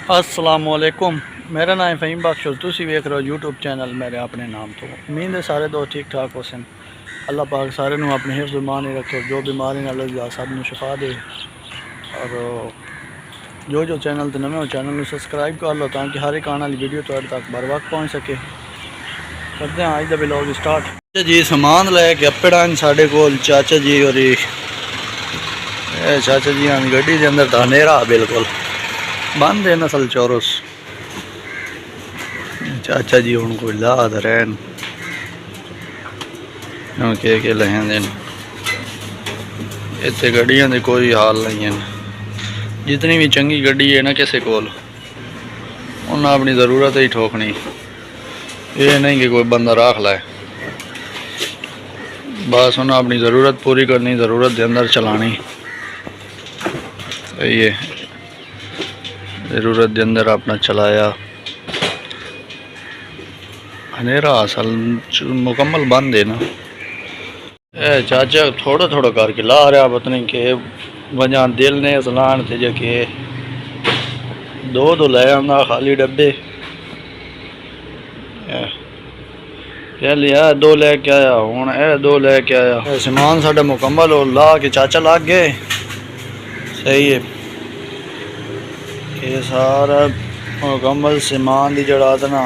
अस्सलामुअलैकुम। मेरा नाम है फ़हीम बख्श और तुसी वेख रहे हो यूट्यूब चैनल मेरे अपने नाम तो। उम्मीद है सारे दोस्त ठीक ठाक हो सन। अल्लाह पाक सारे नू अपने हिफ्ज़ मान ही रखे, जो बीमारी न अल्लाह सब नू शिफा दे। और जो चैनल तो नवे हो चैनल में सब्सक्राइब कर लो ताकि हर एक आने वाली वीडियो तुहाडे तक बर वक्त पहुँच सके। करते हैं अज का व्लॉग स्टार्ट। चाचा जी समान लैके अपड़ा साढ़े कोल चाचा जी और चाचा जी गड्डी के अंदर तो अंधेरा बिल्कुल बंद है नसल चौरस। चाचा जी हूँ कोई लाद रहन के लहेंदे इतने गड्डियां दे कोई हाल नहीं है। जितनी भी चंगी गड्डी है ना किसी कोल उन्हें अपनी ज़रूरत ही ठोकनी, ये नहीं कि कोई बंदा राख लाए। बस उन्हें अपनी ज़रूरत पूरी करनी, ज़रूरत के अंदर चलानी। सही है, ज़रूरत के अंदर अपना चलाया। अंधेरा असल मुकम्मल बंद है ना। ए चाचा थोड़ा थोड़ा करके ला रहा, पता नहीं के वजह दिल ने सलान थे जके दो ले आंदा खाली डब्बे लिया, दो लेके आया हूँ, दो लेके आया। सामान साढ़ा मुकम्मल हो ला के चाचा लग गए। सही है, ये सारा मुकम्मल सामान की जड़ा ना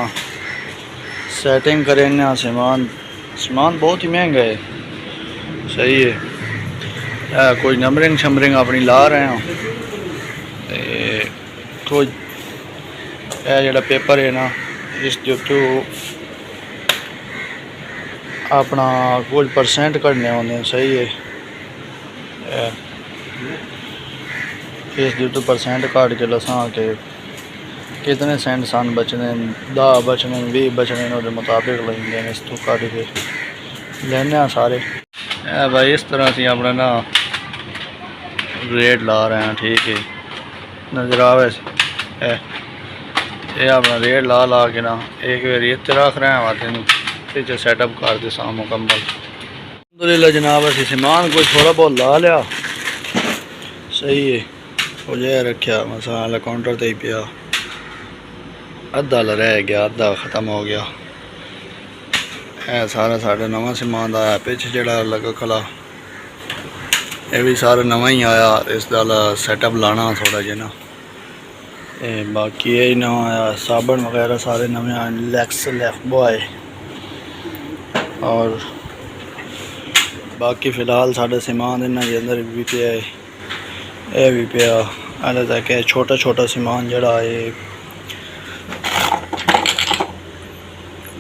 सेटिंग करें। सामान बहुत ही महंगा है। सही है, कोई नंबरिंग शंबरिंग अपनी ला रहे हो। कोई जड़ा पेपर है ना इस तो अपना कुछ परसेंट कटने होंगे। सही है, इस तो परसेंट काट के लसा के कितने सेंट सन बचने, 10 बचने 20 बचने के मुताबिक लेंगे। इस तो काट के लेने सारे भाई। इस तरह से अपना ना रेट ला रहे हैं। ठीक है, नजर आवे ये अपना रेट ला ला के ना एक बार इतने रख रहे हैं वाते पीछे सेटअप कर दे सा मुकम्मल। अल्हम्दुलिल्लाह जनाब असी सामान कोई थोड़ा बहुत ला लिया। सही है, वो जो रखा मसाला काउंटर ते ही पिया, अद्धा रह गया, अद्धा ख़त्म हो गया। है सारा साढ़ा नवा समान आया। पिछ जड़ा लगा खला ये भी सारा नवा ही आया। इसका सेटअप लाना थोड़ा जिहा ना। बाकी यही नवा आया, साबन वगैरह सारे नवे आए, लैक्स लैफबो आए। और बाकी फ़िलहाल साढ़ा समान इन्हों के अंदर भी पिया है, यह भी पिया। हाले तक छोटा छोटा समान जड़ा है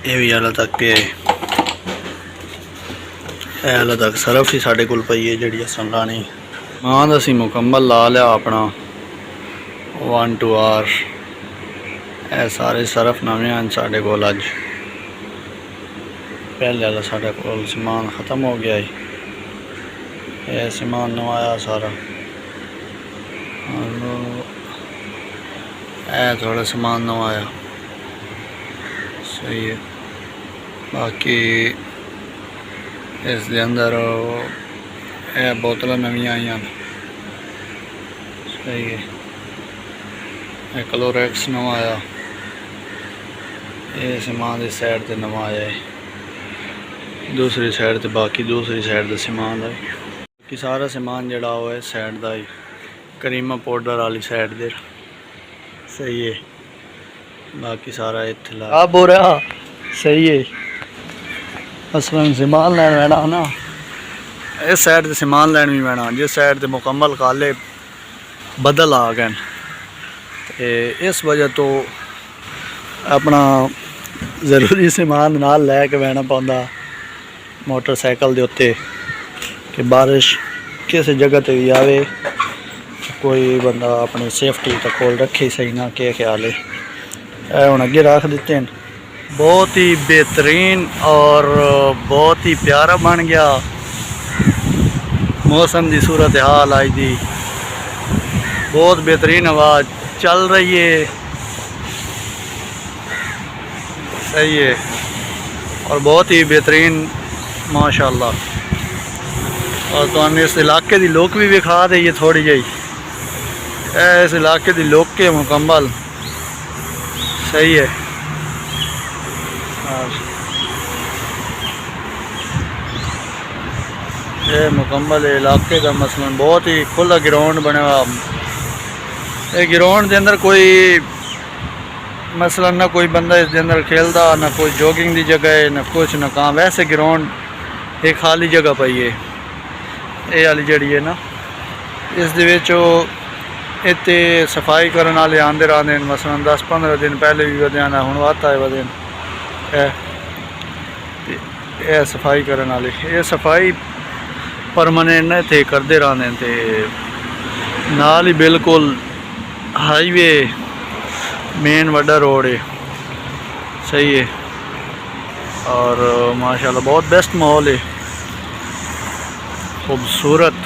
ये भी हाले तक पिया है। हाले तक सरफ ही साढ़े कोल पई है जी असन लानी। समान असी मुकम्मल ला लिया अपना 1 2 आर। सारे सरफ नवे हैं साढ़े कोल। अज पहले वाला साढ़े कोल समान ख़त्म हो गया है, यह समान नवा आया सारा। थोड़ा समान नवा आया। सही है, बाकी इस अंदर बोतल नवी आई हैं। सही है, क्लोरेक्स नवा आया। ये समान इस साइड से नवा आया है, दूसरी साइड से बाकी दूसरी साइड से समान है। बाकी सारा समान जड़ा हुआ है साइड का ही, करीमा पाउडर वाली साइड दे। सही है, बाकी सारा इतना आप हो रहा। सही है, असल समान लैन पैना ना, इस साइड से समान लैन भी पैना, जिस साइड से मुकम्मल काले बदल आ गए। इस वजह तो अपना ज़रूरी समान नाल लैके बहना पाता मोटरसाइकिल के उत्ते कि बारिश किस जगह पर भी आवे कोई बंदा अपनी सेफ्टी तो कोल रखे। सही ना, क्या ख्याल है। हुण अगे रख दिते हैं, बहुत ही बेहतरीन और बहुत ही प्यारा बन गया। मौसम की सूरत हाल आज दी बहुत बेहतरीन हवा चल रही है। सही है, और बहुत ही बेहतरीन माशाल्लाह। और तो इस इलाके की लुक भी विखा दी है थोड़ी जी। इस इलाके की लुक के मुकम्मल सही है। और ये मुकम्मल इलाके का मसलन बहुत ही खुला ग्राउंड बने हुआ। ये ग्राउंड के अंदर कोई मसलन ना कोई बंदा इस अंदर खेलता, ना कोई जॉगिंग की जगह है, ना कुछ ना कहाँ। वैसे ग्राउंड एक खाली जगह पई है। ये वाली जड़ी है ना, इस इतने सफाई करने वाले आते रहते हैं। मसलन 10-15 दिन पहले भी वधे आना, हूँ आता है वधे ये सफाई करने वाले। ये सफाई परमानेंट इतने करते रहते हैं। तो नाल ही बिल्कुल हाईवे मेन वड्डा रोड है। सही है। और माशाल्लाह बहुत बेस्ट माहौल है, खूबसूरत।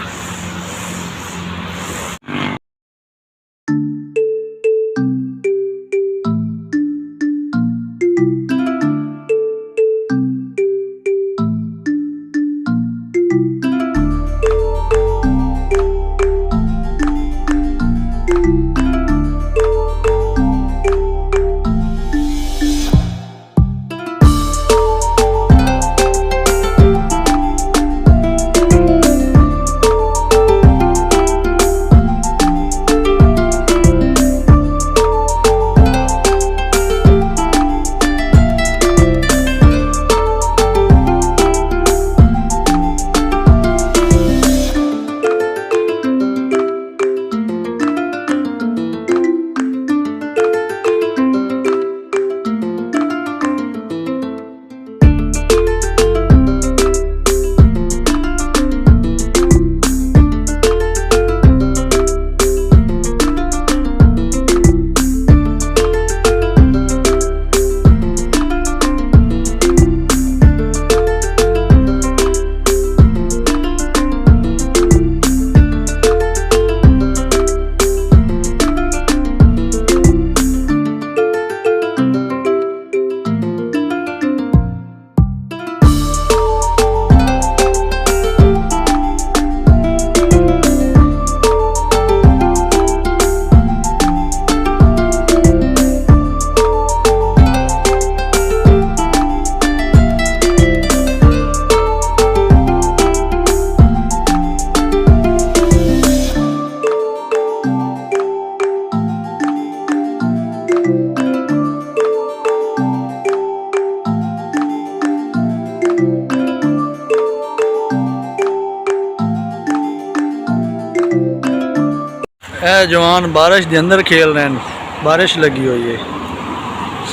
ए जवान बारिश के अंदर खेल रहे हैं, बारिश लगी हुई है।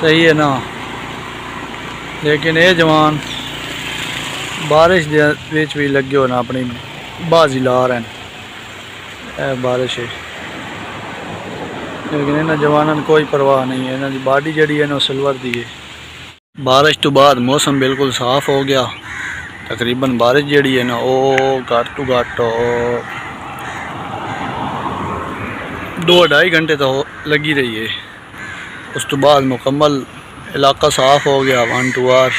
सही है ना। लेकिन ये जवान बारिश भी लगे हो ना अपनी बाजी ला रहे हैं। बारिश है लेकिन इन्होंने जवानों कोई परवाह नहीं है। इन्होंने बॉडी जड़ी है ना सिल्वर दी है। बारिश तो बाद मौसम बिल्कुल साफ हो गया। तकरीबन बारिश जड़ी है ना वो घट टू घट 2-2.5 घंटे तो लगी रही है। उस तो बाद मुकम्मल इलाका साफ हो गया 1 2 आवर।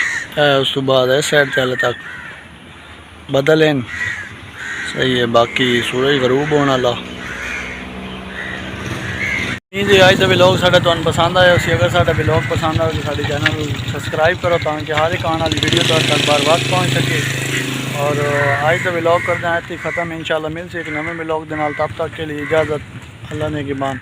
उस तो बाद इस साइड चल तक बदल हैं। सही है। बाकी सूरज गरूब होने वाला जी। अज का व्लॉग साढ़ा तुहानू पसंद आया। अगर साढ़ा व्लॉग पसंद आए तो साढ़े चैनल को सबसक्राइब करो ताकि हर एक आने वाली वीडियो तक बार बार पहुँच सके। और अज का व्लॉग करते हैं इतनी ख़त्म। इंशाल्लाह मिलसे एक नवे व्लॉग के नाल। तब तक के लिए इजाज़त। अल्लाह ने की बान।